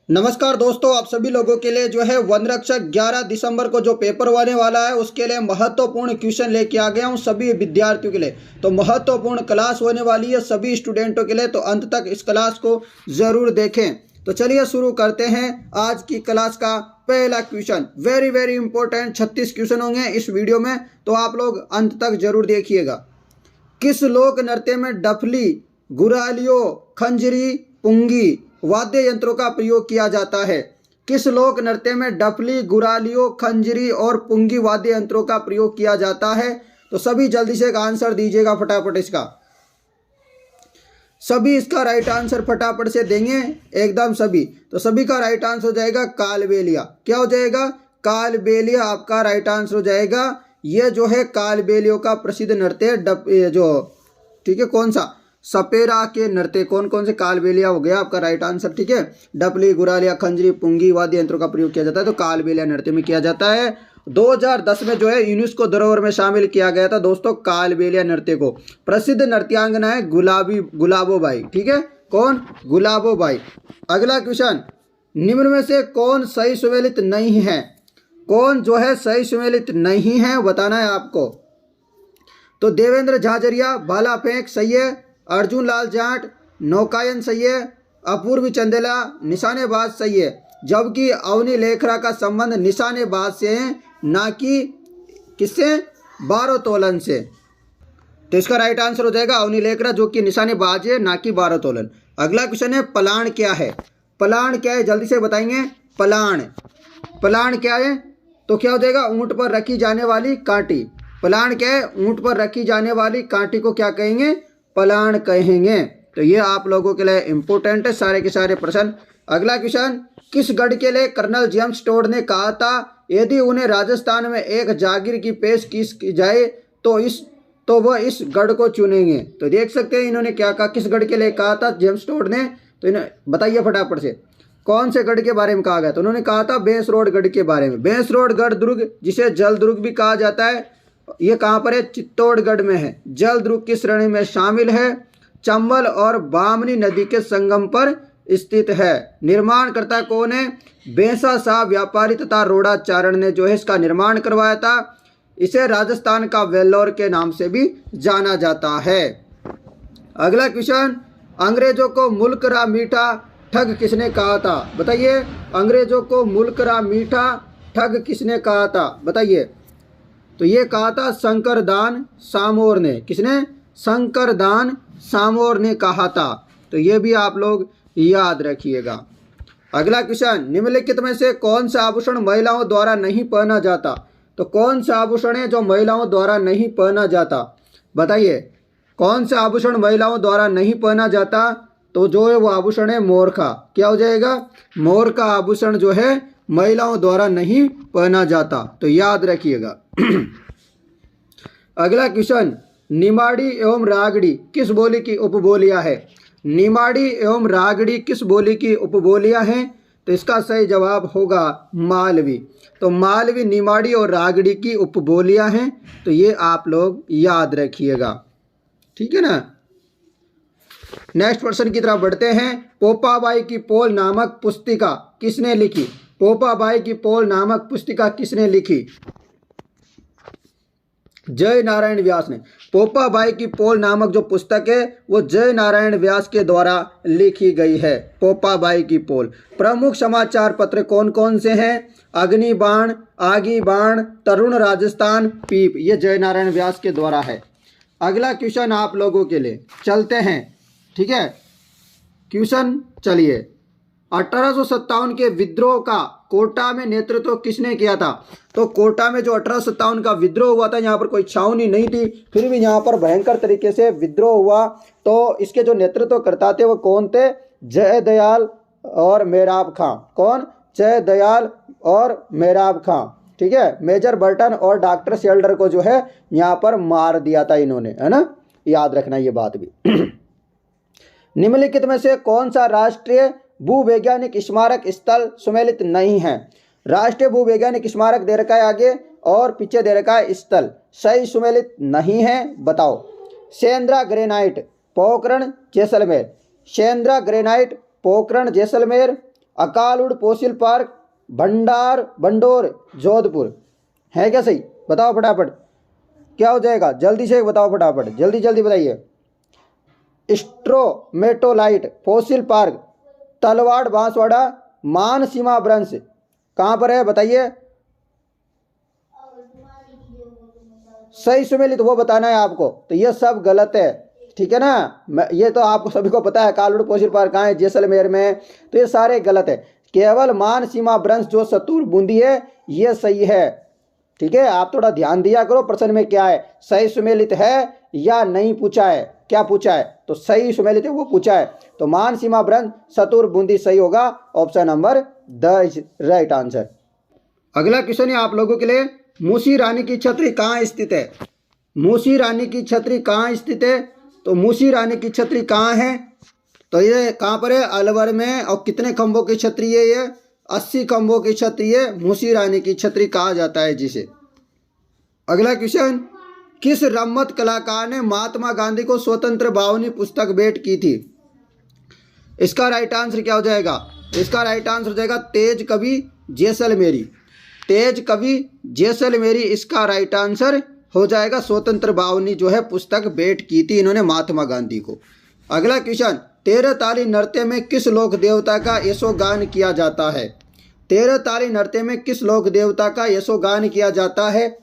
नमस्कार दोस्तों, आप सभी लोगों के लिए जो है वन रक्षक 11 दिसंबर को जो पेपर होने वाला है उसके लिए महत्वपूर्ण क्वेश्चन लेके आ गया हूं सभी विद्यार्थियों के लिए। तो महत्वपूर्ण क्लास होने वाली है सभी स्टूडेंटों के लिए, तो अंत तक इस क्लास को ज़रूर देखें। तो चलिए शुरू करते हैं आज की क्लास का पहला क्वेश्चन। वेरी इंपॉर्टेंट 36 क्वेश्चन होंगे इस वीडियो में, तो आप लोग अंत तक जरूर देखिएगा। किस लोक नृत्य में डफली, गुरालियों, खंजरी, पुंगी वाद्य यंत्रों का प्रयोग किया जाता है? किस लोक नृत्य में डफली, गुरालियों, खंजरी और पुंगी वाद्य यंत्रों का प्रयोग किया जाता है? तो सभी जल्दी से एक आंसर दीजिएगा फटाफट इसका। सभी इसका राइट आंसर फटाफट से देंगे एकदम सभी। तो सभी का राइट आंसर हो जाएगा कालबेलिया। क्या हो जाएगा? कालबेलिया आपका राइट आंसर हो जाएगा। ये जो है कालबेलियों का प्रसिद्ध नृत्य जो ठीक है, कौन सा? सपेरा के नृत्य। कौन कौन से? कालबेलिया हो गया आपका राइट आंसर। ठीक है, डफली, गुरालिया, खंजरी, पुंगी वाद्य यंत्रों का प्रयोग किया जाता है, तो कालबेलिया नृत्य में किया जाता है। 2010 में जो है यूनेस्को धरोहर में शामिल किया गया था दोस्तों कालबेलिया नृत्य को। प्रसिद्ध नृत्यांगना है गुलाबोबाई। ठीक है, कौन? गुलाबोबाई। अगला क्वेश्चन, निम्न में से कौन सही सुमेलित नहीं है? कौन जो है सही सुमेलित नहीं है बताना है आपको। तो देवेंद्र झाझरिया भाला फेंक सही है, अर्जुन लाल जाट नौकायन सही है, अपूर्वी चंदेला निशानेबाज सही है, जबकि अवनी लेखरा का संबंध निशानेबाज से है, ना कि किससे? भारोत्तोलन से। तो इसका राइट आंसर हो जाएगा अवनी लेखरा, जो कि निशानेबाज है, ना कि भारोत्तोलन। अगला क्वेश्चन है, पलाण क्या है? पलाण क्या है जल्दी से बताएंगे। पलाण क्या है? तो क्या हो जाएगा? ऊंट पर रखी जाने वाली कांटी। पलाण क्या है? ऊंट पर रखी जाने वाली कांटी को क्या कहेंगे? पलाण कहेंगे। तो ये आप लोगों के लिए इंपॉर्टेंट है सारे के सारे प्रश्न। अगला क्वेश्चन, किस गढ़ के लिए कर्नल जेम्स टोड ने कहा था यदि उन्हें राजस्थान में एक जागीर की पेश की जाए तो वह इस गढ़ को चुनेंगे? तो देख सकते हैं इन्होंने क्या कहा, किस गढ़ के लिए कहा था जेम्स टोड ने। तो इन्हें बताइए फटाफट से कौन से गढ़ के बारे में कहा गया। तो उन्होंने कहा था बेंसरोड गढ़ के बारे में। बेंसरोड दुर्ग, जिसे जल दुर्ग भी कहा जाता है, ये कहाँ पर है? चित्तौड़गढ़ में है। जल दुर्ग की श्रेणी में शामिल है। चंबल और बामनी नदी के संगम पर स्थित है। निर्माणकर्ता कौन है? बेंसा शाह व्यापारी तथा रोडाचारण ने जो है इसका निर्माण करवाया था। इसे राजस्थान का वेल्लोर के नाम से भी जाना जाता है। अगला क्वेश्चन, अंग्रेजों को मुल्क रा मीठा ठग किसने कहा था? बताइए, अंग्रेजों को मुल्क रा मीठा ठग किसने कहा था? बताइए। तो ये कहा था शंकरदान सामोर ने। किसने? शंकरदान सामोर ने कहा था। तो ये भी आप लोग याद रखिएगा। अगला क्वेश्चन, निम्नलिखित में से कौन सा आभूषण महिलाओं द्वारा नहीं पहना जाता? तो कौन सा आभूषण है जो महिलाओं द्वारा नहीं पहना जाता? बताइए, कौन सा आभूषण महिलाओं द्वारा नहीं पहना जाता? तो जो है वो आभूषण है मोर का। क्या हो जाएगा? मोर का आभूषण जो है महिलाओं द्वारा नहीं पहना जाता, तो याद रखिएगा। अगला क्वेश्चन, निमाड़ी एवं रागड़ी किस बोली की उपबोलियां है? निमाड़ी एवं रागड़ी किस बोली की उपबोलियां हैं? तो इसका सही जवाब होगा मालवी। तो मालवी, निमाड़ी और रागड़ी की उपबोलियां हैं, तो ये आप लोग याद रखिएगा। ठीक है ना। नेक्स्ट प्रश्न की तरफ बढ़ते हैं। पोपाबाई की पोल नामक पुस्तिका किसने लिखी? पोपाबाई की पोल नामक पुस्तिका किसने लिखी? जय नारायण व्यास ने। पोपाबाई की पोल नामक जो पुस्तक है वो जय नारायण व्यास के द्वारा लिखी गई है। पोपाबाई की पोल। प्रमुख समाचार पत्र कौन कौन से हैं? अग्निबाण, आगी बाण, तरुण राजस्थान, पीप। ये जय नारायण व्यास के द्वारा है। अगला क्वेश्चन आप लोगों के लिए चलते हैं। ठीक है, क्वेश्चन चलिए। 1857 के विद्रोह का कोटा में नेतृत्व किसने किया था? तो कोटा में जो 1857 का विद्रोह हुआ था, यहाँ पर कोई छावनी नहीं थी, फिर भी यहाँ पर भयंकर तरीके से विद्रोह हुआ। तो इसके जो नेतृत्व करता थे वो कौन थे? जयदयाल और मेराब खां। कौन? जयदयाल और मेराब खां। ठीक है, मेजर बर्टन और डॉक्टर शेल्डर को जो है यहाँ पर मार दिया था इन्होंने, है ना। याद रखना ये बात भी। निम्नलिखित में से कौन सा राष्ट्रीय भूवैज्ञानिक स्मारक स्थल सुमेलित नहीं है? राष्ट्रीय भूवैज्ञानिक स्मारक दे रखा है आगे और पीछे दे रखा है स्थल, सही सुमेलित नहीं है, बताओ। सेंद्रा ग्रेनाइट, पोखरण, जैसलमेर। सेंद्रा ग्रेनाइट, पोखरण, जैसलमेर। अकालुड़ पोसिल पार्क भंडोर जोधपुर, है क्या सही? बताओ फटाफट क्या हो जाएगा, जल्दी से बताओ फटाफट, जल्दी जल्दी बताइए। स्ट्रोमेटोलाइट फोसिल पार्क तलवाड़ बांसवाड़ा मानसीमा वृंश कहाँ पर है बताइए? सही सुमेलित वो बताना है आपको, तो ये सब गलत है, ठीक है ना। ये तो आपको सभी को पता है कालुड़ पोसिल पार्क कहाँ है, जैसलमेर में, तो ये सारे गलत है। केवल मानसीमा वृंश जो सतुर बूंदी है ये सही है, ठीक है। आप थोड़ा ध्यान दिया करो प्रश्न में क्या है, सही सुमेलित है या नहीं पूछा है, क्या पूछा है, तो सही सुमेलित है वो पूछा है, तो मानसीमा वृंश सतुर बूंदी सही होगा, option number the right answer. अगला क्वेश्चन है आप लोगों के लिए, मूसी रानी की छतरी कहाँ स्थित है? मूसी रानी की छतरी कहाँ स्थित है? तो मूसी रानी की छतरी कहाँ है? तो ये कहाँ पर है? अलवर में। और कितने खंभों की छतरी है ये? 80 खंभों की छतरी है, मूसी रानी की छतरी कहा जाता है जिसे। अगला क्वेश्चन, किस रम्मत कलाकार ने महात्मा गांधी को स्वतंत्र भावनी पुस्तक भेंट की थी? इसका राइट आंसर क्या हो जाएगा? इसका राइट आंसर हो जाएगा तेज कवि जैसलमेरी। तेज कवि जैसलमेरी इसका राइट आंसर हो जाएगा। स्वतंत्र भावनी जो है पुस्तक भेंट की थी इन्होंने महात्मा गांधी को। अगला क्वेश्चन, 13 ताली नृत्य में किस लोक देवता का यशोगान किया जाता है? 13 ताली नृत्य में किस लोक देवता का यशोगान किया जाता है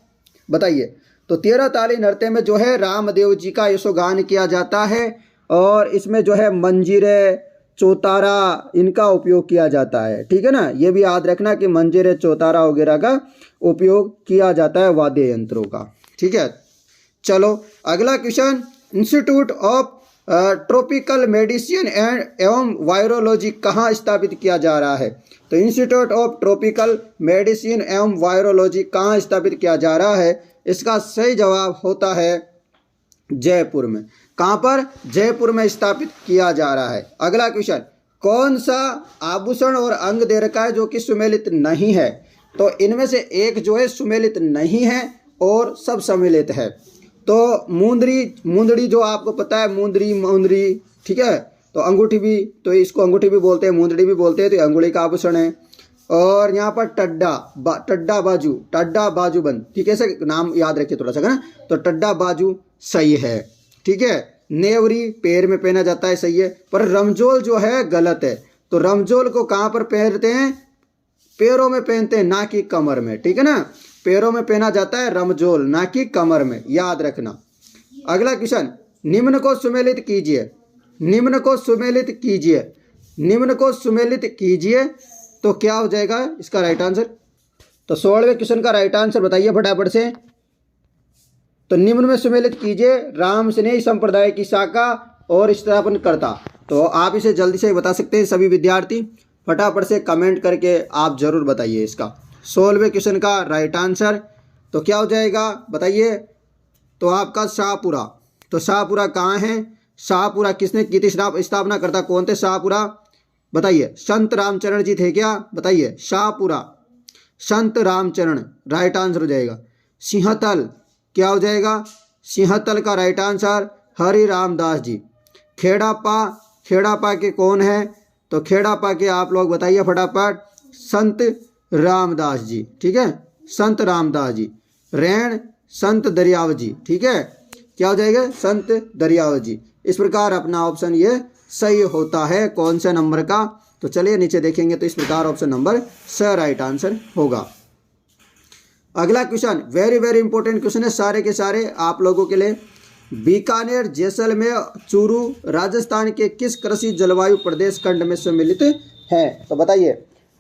बताइए? तो 13 ताली नृत्य में जो है रामदेव जी का यशोगान किया जाता है, और इसमें जो है मंजीरे चौतारा इनका उपयोग किया जाता है, ठीक है ना। ये भी याद रखना कि मंजीरे चौतारा वगैरह का उपयोग किया जाता है वाद्य यंत्रों का, ठीक है। चलो अगला question, institute of tropical medicine एवं वायरोलॉजी कहाँ स्थापित किया जा रहा है? तो इंस्टीट्यूट ऑफ ट्रॉपिकल मेडिसिन एवं वायरोलॉजी कहाँ स्थापित किया जा रहा है? इसका सही जवाब होता है जयपुर में। कहाँ पर? जयपुर में स्थापित किया जा रहा है। अगला क्वेश्चन, कौन सा आभूषण और अंग दे रखा है जो कि सुमेलित नहीं है? तो इनमें से एक जो है सुमेलित नहीं है और सब सम्मिलित है। तो मुंदड़ी जो आपको पता है, मुंदरी, ठीक है। तो अंगूठी भी, तो इसको अंगूठी भी बोलते हैं, मुंदड़ी भी बोलते हैं, तो अंगुली का आभूषण है। और यहाँ पर टड्डा बाजूबंद, ठीक है, ऐसे नाम याद रखिए थोड़ा सा ना। तो टड्डा बाजू सही है, ठीक है। नेवरी पैर में पहना जाता है, सही है। पर रमजोल जो है गलत है। तो रमजोल को कहाँ पर पहनते हैं? पैरों में पहनते हैं, ना कि कमर में, ठीक है ना। पैरों में पहना जाता है रमजोल, ना कि कमर में, याद रखना। अगला क्वेश्चन, निम्न को सुमेलित कीजिए। निम्न को सुमेलित कीजिए। निम्न को सुमेलित कीजिए, तो क्या हो जाएगा इसका राइट आंसर? तो 16वें क्वेश्चन का राइट आंसर बताइए फटाफट से। तो निम्न में सुमेलित कीजिए, राम स्नेही संप्रदाय की शाखा और स्थापन करता। तो आप इसे जल्दी से बता सकते हैं सभी विद्यार्थी, फटाफट से कमेंट करके आप जरूर बताइए इसका 16वें क्वेश्चन का राइट आंसर। तो क्या हो जाएगा बताइए? तो आपका शाहपुरा। तो शाहपुरा कहाँ है? शाहपुरा किसने की थी स्थापना करता कौन थे शाहपुरा? बताइए। संत रामचरण जी थे क्या? बताइए। शाहपुरा संत रामचरण राइट आंसर हो जाएगा। सिंहतल क्या हो जाएगा? सिंहतल का राइट आंसर हरि रामदास जी। खेड़ापा के कौन है? तो खेड़ापा के आप लोग बताइए फटाफट। संत रामदास जी, ठीक है, संत रामदास जी। रैण संत दरियाव जी, ठीक है, क्या हो जाएगा? संत दरियाव जी। इस प्रकार अपना ऑप्शन ये सही होता है कौन से नंबर का? तो चलिए नीचे देखेंगे, तो इस प्रकार ऑप्शन नंबर स राइट आंसर होगा। अगला question very very important question है सारे के सारे आप लोगों के लिए। बीकानेर जैसलमेर चूरू राजस्थान के किस कृषि जलवायु प्रदेश खंड में सम्मिलित है? तो बताइए।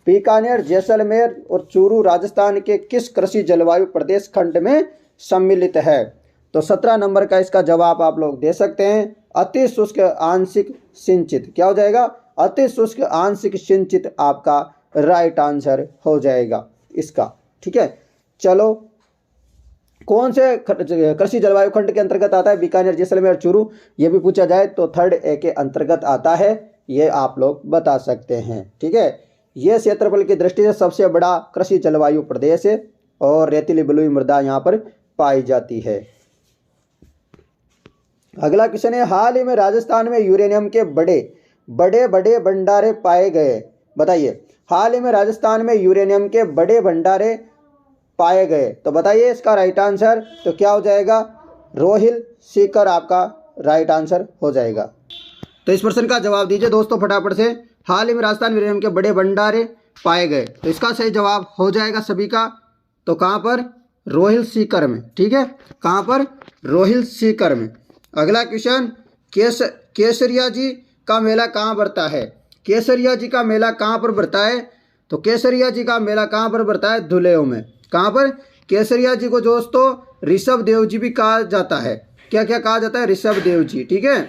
बीकानेर जैसलमेर और चूरू राजस्थान के किस कृषि जलवायु प्रदेश खंड में सम्मिलित है? तो 17 नंबर का इसका जवाब आप लोग दे सकते हैं। अति शुष्क आंशिक सिंचित, क्या हो जाएगा? अति शुष्क आंशिक सिंचित आपका राइट आंसर हो जाएगा इसका, ठीक है। चलो, कौन से कृषि जलवायु खंड के अंतर्गत आता है बीकानेर जैसलमेर चूरू? ये भी पूछा जाए तो 3rd A के अंतर्गत आता है, ये आप लोग बता सकते हैं, ठीक है। ये क्षेत्रफल की दृष्टि से सबसे बड़ा कृषि जलवायु प्रदेश है और रेतीली बलुई मृदा यहाँ पर पाई जाती है। अगला क्वेश्चन है, हाल ही में राजस्थान में यूरेनियम के बड़े बड़े भंडारे पाए गए। बताइए। हाल ही में राजस्थान में यूरेनियम के बड़े भंडारे पाए गए, तो बताइए इसका राइट आंसर तो क्या हो जाएगा, रोहिल सीकर आपका राइट आंसर हो जाएगा। तो इस प्रश्न का जवाब दीजिए दोस्तों फटाफट से। हाल ही में राजस्थान में यूरेनियम के बड़े भंडारे पाए गए, तो इसका सही जवाब हो जाएगा सभी का, तो कहाँ पर, रोहिल सीकर में। ठीक है, कहाँ पर, रोहिल सीकर में। अगला क्वेश्चन, केसरिया जी का मेला कहाँ बढ़ता है। केसरिया जी का मेला कहाँ पर बढ़ता है, तो केसरिया जी का मेला कहाँ पर बढ़ता है, धुलेओ में। कहाँ पर, केसरिया जी को दोस्तों ऋषभ देव जी भी कहा जाता है। क्या क्या कहा जाता है, ऋषभ देव जी। ठीक है,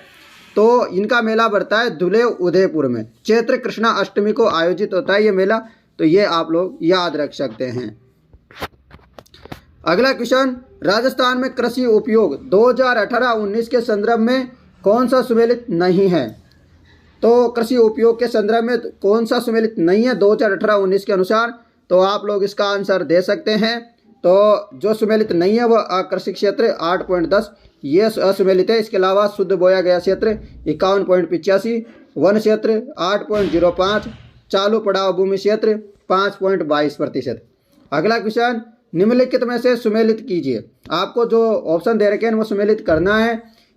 तो इनका मेला बढ़ता है धुलेव उदयपुर में। चैत्र कृष्णा अष्टमी को आयोजित होता है ये मेला, तो ये आप लोग याद रख सकते हैं। अगला क्वेश्चन, राजस्थान में कृषि उपयोग 2018-19 के संदर्भ में कौन सा सुमेलित नहीं है। तो कृषि उपयोग के संदर्भ में कौन सा सुमेलित नहीं है 2018-19 के अनुसार, तो आप लोग इसका आंसर दे सकते हैं। तो जो सुमेलित नहीं है वह अकृषि क्षेत्र 8.10 ये असुमेलित है। इसके अलावा शुद्ध बोया गया क्षेत्र 51.85, वन क्षेत्र 8.05, चालू पड़ाव भूमि क्षेत्र 5.22%। अगला क्वेश्चन, निम्नलिखित में से सुमेलित कीजिए। आपको जो ऑप्शन दे रखे हैं वो सुमेलित करना है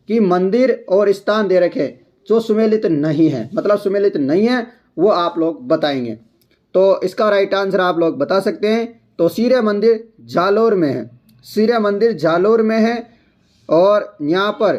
कि मंदिर और स्थान दे रखे जो सुमेलित नहीं है, मतलब सुमेलित नहीं है वो आप लोग बताएंगे। तो इसका राइट आंसर आप लोग बता सकते हैं। तो सूर्य मंदिर जालोर में है, सूर्य मंदिर जालोर में है। और यहाँ पर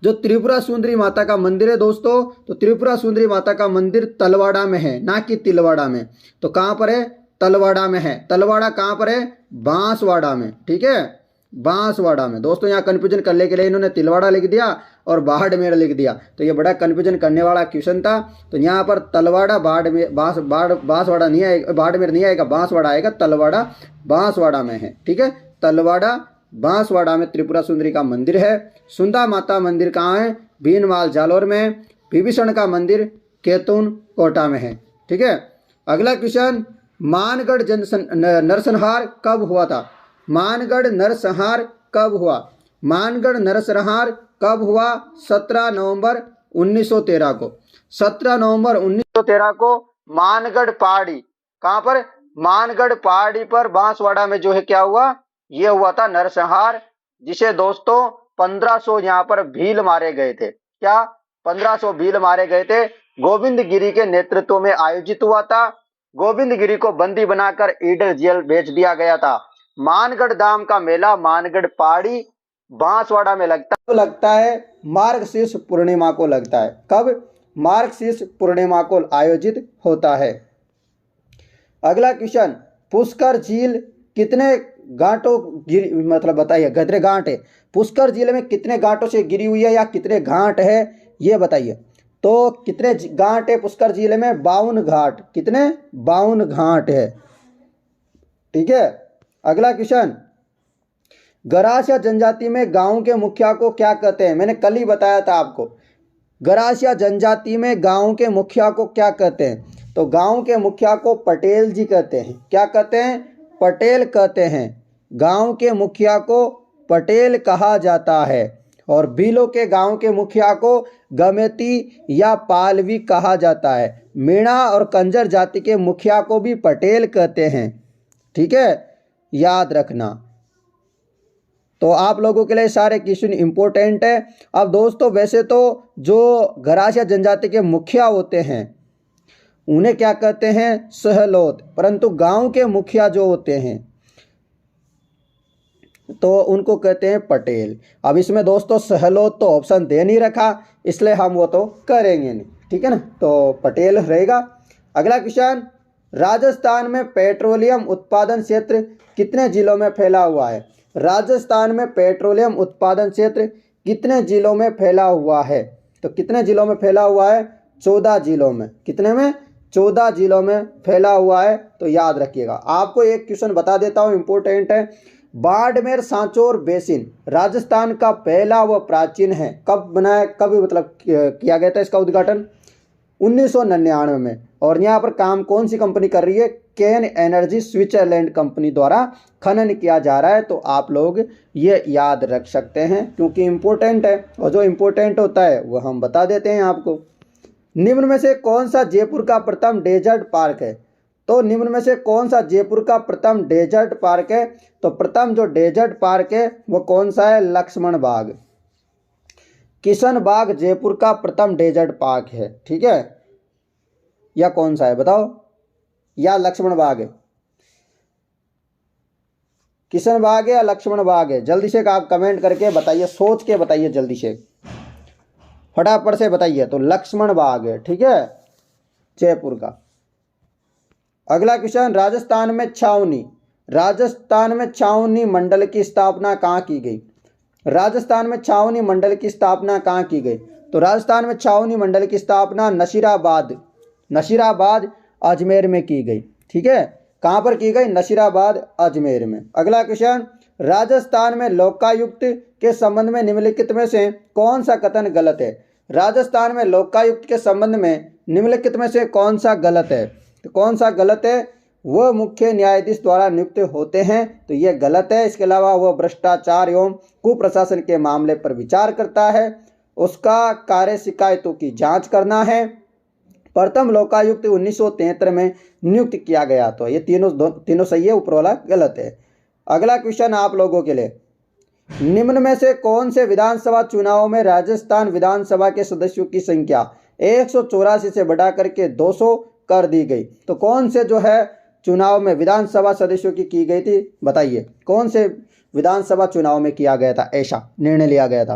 जो त्रिपुरा सुंदरी माता का मंदिर है दोस्तों, तो त्रिपुरा सुंदरी माता का मंदिर तलवाड़ा में है, ना कि तिलवाड़ा में। तो कहाँ पर है, तलवाड़ा में है। तलवाड़ा कहाँ पर है, बांसवाड़ा में। ठीक है, बांसवाड़ा में। दोस्तों यहाँ कन्फ्यूजन करने के लिए इन्होंने तिलवाड़ा लिख दिया और बाड़मेर लिख दिया, तो ये बड़ा कन्फ्यूजन करने वाला क्वेश्चन था। तो यहाँ पर तलवाड़ा बाड़मेर बांसवाड़ा नहीं आएगा, बाड़मेर नहीं आएगा, बांसवाड़ा आएगा। तलवाड़ा बांसवाड़ा में है। ठीक है, तलवाड़ा बांसवाड़ा में त्रिपुरा सुंदरी का मंदिर है। सुंदा माता मंदिर कहाँ है, भीनमाल जालोर में है। विभीषण का मंदिर कैतून कोटा में है। ठीक है, अगला क्वेश्चन, मानगढ़ नरसंहार कब हुआ था। मानगढ़ नरसंहार कब हुआ, मानगढ़ नरसंहार कब हुआ, 17 नवंबर 1913 को। 17 नवंबर 1913 को मानगढ़ पहाड़ी, कहाँ पर, मानगढ़ पहाड़ी पर बांसवाड़ा में जो है क्या हुआ, ये हुआ था नरसंहार, जिसे दोस्तों 1500 यहाँ पर भील मारे गए थे। क्या, 1500 भील मारे गए थे। गोविंद गिरी के नेतृत्व में आयोजित हुआ था। गोविंद गिरी को बंदी बनाकर ईडर जेल भेज दिया गया था। मानगढ़ धाम का मेला मानगढ़ पहाड़ी बांसवाड़ा में लगता है मार्गशीर्ष पूर्णिमा को लगता है। कब, मार्गशीर्ष पूर्णिमा को आयोजित होता है। अगला क्वेश्चन, पुष्कर झील कितने घाटों मतलब बताइए, कितने घाट है पुष्कर जिले में, कितने घाटों से गिरी हुई है या कितने घाट है ये बताइए। तो कितने घाट है पुष्कर जिले में, 52 घाट। कितने, 52 घाट है। ठीक है, अगला क्वेश्चन, गरासिया जनजाति में गांव के मुखिया को क्या कहते हैं। मैंने कल ही बताया था आपको, गरासिया जनजाति में गांव के मुखिया को क्या कहते हैं। तो गांव के मुखिया को पटेल जी कहते हैं। क्या कहते हैं, पटेल कहते हैं। गांव के मुखिया को पटेल कहा जाता है। और भीलों के गांव के मुखिया को गमेती या पालवी कहा जाता है। मीणा और कंजर जाति के मुखिया को भी पटेल कहते हैं। ठीक है, याद रखना। तो आप लोगों के लिए सारे क्वेश्चन इंपॉर्टेंट है। अब दोस्तों वैसे तो जो गरासिया जनजाति के मुखिया होते हैं उन्हें क्या कहते हैं, सहलोत, परंतु गांव के मुखिया जो होते हैं तो उनको कहते हैं पटेल। अब इसमें दोस्तों सहलोत तो ऑप्शन दे नहीं रखा, इसलिए हम वो तो करेंगे नहीं। ठीक है ना, तो पटेल रहेगा। अगला क्वेश्चन, राजस्थान में पेट्रोलियम उत्पादन क्षेत्र कितने जिलों में फैला हुआ है। राजस्थान में पेट्रोलियम उत्पादन क्षेत्र कितने जिलों में फैला हुआ है। तो कितने जिलों में फैला हुआ है, 14 जिलों में। कितने में, 14 जिलों में फैला हुआ है। तो याद रखिएगा। आपको एक क्वेश्चन बता देता हूँ, इंपॉर्टेंट है। बाड़मेर सांचौर बेसिन राजस्थान का पहला व प्राचीन है। कब बनाया, कब मतलब किया गया था इसका उद्घाटन, 1999 में। और यहाँ पर काम कौन सी कंपनी कर रही है, केन एनर्जी स्विट्जरलैंड कंपनी द्वारा खनन किया जा रहा है। तो आप लोग ये याद रख सकते हैं क्योंकि इम्पोर्टेंट है, और जो इम्पोर्टेंट होता है वो हम बता देते हैं आपको। निम्न में से कौन सा जयपुर का प्रथम डेजर्ट पार्क है? तो निम्न में से कौन सा जयपुर का प्रथम डेजर्ट पार्क है? तो प्रथम जो डेजर्ट पार्क है वो कौन सा है? लक्ष्मण बाग। किशन बाग जयपुर का प्रथम डेजर्ट पार्क है, ठीक है, या कौन सा है बताओ? या लक्ष्मण बाग है? किशन बाग है या लक्ष्मण बाग है? जल्दी से आप कमेंट करके बताइए, सोच के बताइए, जल्दी से फटाफट से बताइए। तो लक्ष्मण बाग है, ठीक है, जयपुर का। अगला क्वेश्चन, राजस्थान में छावनी मंडल की स्थापना कहाँ की गई? राजस्थान में छावनी मंडल की स्थापना कहाँ की गई? तो राजस्थान में छावनी मंडल की स्थापना नशीराबाद अजमेर में की गई, ठीक है। कहाँ पर की गई? नशीराबाद अजमेर में। अगला क्वेश्चन, राजस्थान में लोकायुक्त के संबंध में निम्नलिखित में से कौन सा कथन गलत है? राजस्थान में लोकायुक्त के संबंध में निम्नलिखित में से कौन सा गलत है? तो कौन सा गलत है? वह मुख्य न्यायाधीश द्वारा नियुक्त होते हैं, तो यह गलत है। इसके अलावा वह भ्रष्टाचार एवं कुप्रशासन के मामले पर विचार करता है, उसका कार्य शिकायतों की जांच करना है। प्रथम लोकायुक्त 1973 में नियुक्त किया गया, तो ये तीनों सही है, ऊपर वाला गलत है। अगला क्वेश्चन आप लोगों के लिए, निम्न में से कौन से विधानसभा चुनावों में राजस्थान विधानसभा के सदस्यों की संख्या 184 से बढ़ा करके 200 कर दी गई? तो कौन से जो है चुनाव में विधानसभा सदस्यों की गई थी, बताइए कौन से विधानसभा चुनाव में किया गया था, ऐसा निर्णय लिया गया था?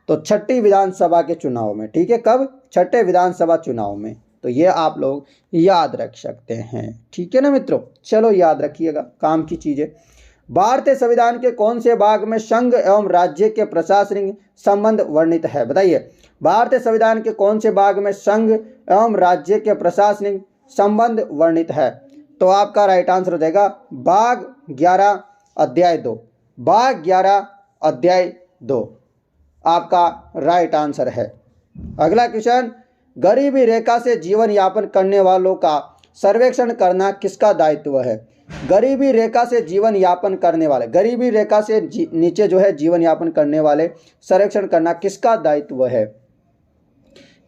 तो छठी विधानसभा के चुनाव में, ठीक है। कब? छठे विधानसभा चुनाव में। तो ये आप लोग याद रख सकते हैं, ठीक है ना मित्रों। चलो याद रखिएगा, काम की चीजें। भारतीय संविधान के कौन से भाग में संघ एवं राज्य के प्रशासनिक संबंध वर्णित है? बताइए, भारतीय संविधान के कौन से भाग में संघ एवं राज्य के प्रशासनिक संबंध वर्णित है? तो आपका राइट आंसर हो जाएगा भाग 11 अध्याय 2। भाग 11 अध्याय 2 आपका राइट आंसर है। अगला क्वेश्चन, गरीबी रेखा से जीवन यापन करने वालों का सर्वेक्षण करना किसका दायित्व है? गरीबी रेखा से जीवन यापन करने वाले, गरीबी रेखा से नीचे जो है जीवन यापन करने वाले सर्वेक्षण करना किसका दायित्व है?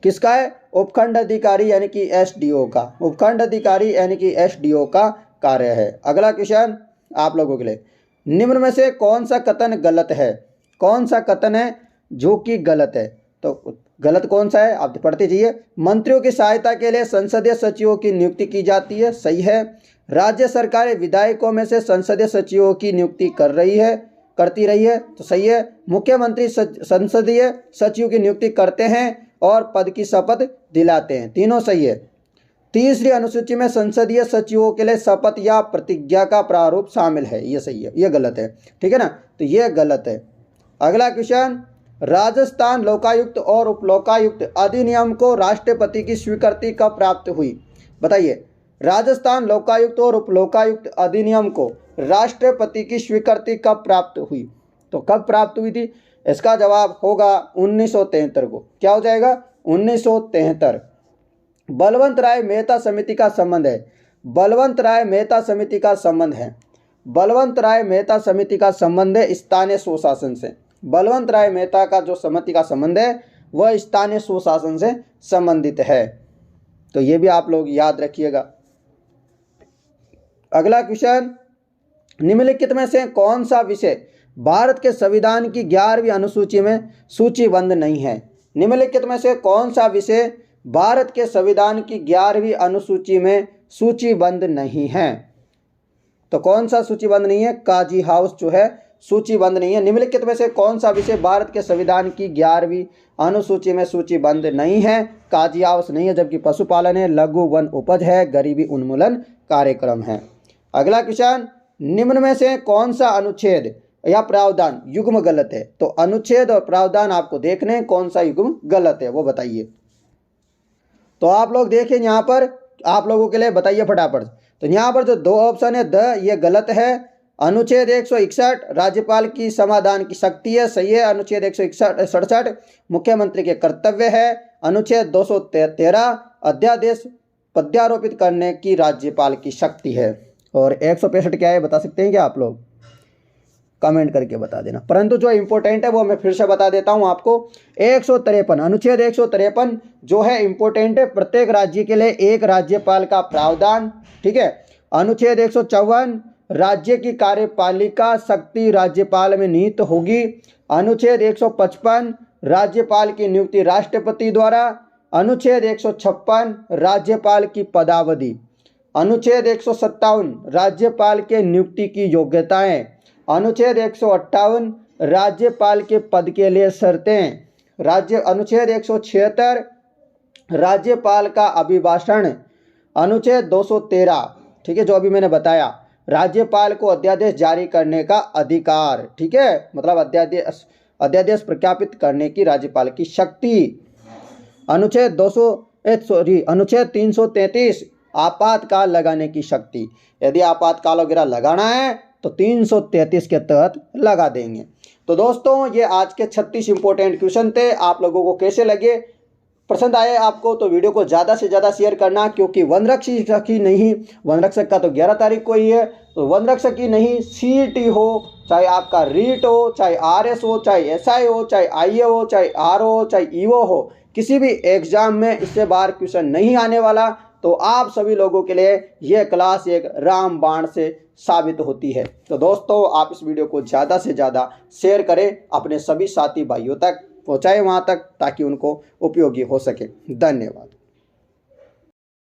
किसका है? उपखंड अधिकारी यानी कि एसडीओ का। उपखंड अधिकारी यानी कि एसडीओ का कार्य है। अगला क्वेश्चन आप लोगों के लिए, निम्न में से कौन सा कथन गलत है? कौन सा कथन है जो कि गलत है? तो गलत कौन सा है आप पढ़ते जाइए। मंत्रियों की सहायता के लिए संसदीय सचिवों की नियुक्ति की जाती है, सही है। राज्य सरकारें विधायकों में से संसदीय सचिवों की नियुक्ति करती रही है, तो सही है। मुख्यमंत्री संसदीय सचिव की नियुक्ति करते हैं और पद की शपथ दिलाते हैं, तीनों सही है। तीसरी अनुसूची में संसदीय सचिवों के लिए शपथ या प्रतिज्ञा का प्रारूप शामिल है, ये सही है, ये गलत है, ठीक है ना, तो ये गलत है। अगला क्वेश्चन, राजस्थान लोकायुक्त और उपलोकायुक्त अधिनियम को राष्ट्रपति की स्वीकृति कब प्राप्त हुई? बताइए, राजस्थान लोकायुक्त और उपलोकायुक्त अधिनियम को राष्ट्रपति की स्वीकृति कब प्राप्त हुई? तो कब प्राप्त हुई थी? इसका जवाब होगा 1973 को। क्या हो जाएगा? 1973। बलवंत राय मेहता समिति का संबंध है, बलवंत राय मेहता समिति का संबंध है, बलवंत राय मेहता समिति का संबंध है स्थानीय स्वशासन से। बलवंत राय मेहता का जो समिति का संबंध है वह स्थानीय स्वशासन से संबंधित है, तो ये भी आप लोग याद रखिएगा। अगला क्वेश्चन, निम्नलिखित में से कौन सा विषय भारत के संविधान की 11वीं अनुसूची में सूचीबद्ध नहीं है? निम्नलिखित में से कौन सा विषय भारत के संविधान की 11वीं अनुसूची में सूचीबद्ध नहीं है? तो कौन सा सूचीबद्ध नहीं है? काजी हाउस जो है सूचीबद्ध नहीं है। निम्नलिखित में से कौन सा विषय भारत के संविधान की 11वीं अनुसूची में सूचीबद्ध नहीं है? काजी हाउस नहीं है, जबकि पशुपालन है, लघु वन उपज है, गरीबी उन्मूलन कार्यक्रम है। अगला क्वेश्चन, निम्न में से कौन सा अनुच्छेद या प्रावधान युग्म गलत है? तो अनुच्छेद और प्रावधान आपको देखने हैं, कौन सा युग्म गलत है वो बताइए। तो आप लोग देखिए यहाँ पर, आप लोगों के लिए बताइए फटाफट। तो यहाँ पर जो 2 ऑप्शन है द, ये गलत है। अनुच्छेद 161 राज्यपाल की समाधान की शक्ति है, सही है। अनुच्छेद 167 मुख्यमंत्री के कर्तव्य है। अनुच्छेद 213 अध्यादेश प्रत्यारोपित करने की राज्यपाल की शक्ति है। और 165 क्या है बता सकते हैं क्या आप लोग? कमेंट करके बता देना। परंतु जो इम्पोर्टेंट है वो मैं फिर से बता देता हूँ आपको। 153 अनुच्छेद 153 जो है इम्पोर्टेंट है, प्रत्येक राज्य के लिए एक राज्यपाल का प्रावधान, ठीक है। अनुच्छेद 154 राज्य की कार्यपालिका शक्ति राज्यपाल में निहित होगी। अनुच्छेद 155 राज्यपाल की नियुक्ति राष्ट्रपति द्वारा। अनुच्छेद 156 राज्यपाल की पदावधि। अनुच्छेद 157 राज्यपाल के नियुक्ति की योग्यताएं। अनुच्छेद 158 राज्यपाल के पद के लिए शर्तें। अनुच्छेद 176 राज्यपाल का अभिभाषण। अनुच्छेद 213, ठीक है, जो अभी मैंने बताया, राज्यपाल को अध्यादेश जारी करने का अधिकार, ठीक है, मतलब अध्यादेश प्रख्यापित करने की राज्यपाल की शक्ति। अनुच्छेद 333 आपातकाल लगाने की शक्ति। यदि आपातकाल वगैरह लगाना है तो 333 के तहत लगा देंगे। तो दोस्तों ये आज के 36 इंपॉर्टेंट क्वेश्चन थे। आप लोगों को कैसे लगे? पसंद आए आपको तो वीडियो को ज़्यादा से ज़्यादा शेयर करना, क्योंकि वन रक्षक ही नहीं, वन रक्षक का तो 11 तारीख को ही है, तो वन रक्षक ही नहीं, सीईटी हो, चाहे आपका रीट हो, चाहे आरएस हो, चाहे एसआई हो, चाहे आईए हो, चाहे आरओ हो, चाहे ईओ हो, किसी भी एग्जाम में इससे बाहर क्वेश्चन नहीं आने वाला। तो आप सभी लोगों के लिए ये क्लास एक रामबाण से साबित होती है। तो दोस्तों आप इस वीडियो को ज़्यादा से ज़्यादा शेयर करें, अपने सभी साथी भाइयों तक पहुँचाएं वहाँ तक, ताकि उनको उपयोगी हो सके। धन्यवाद।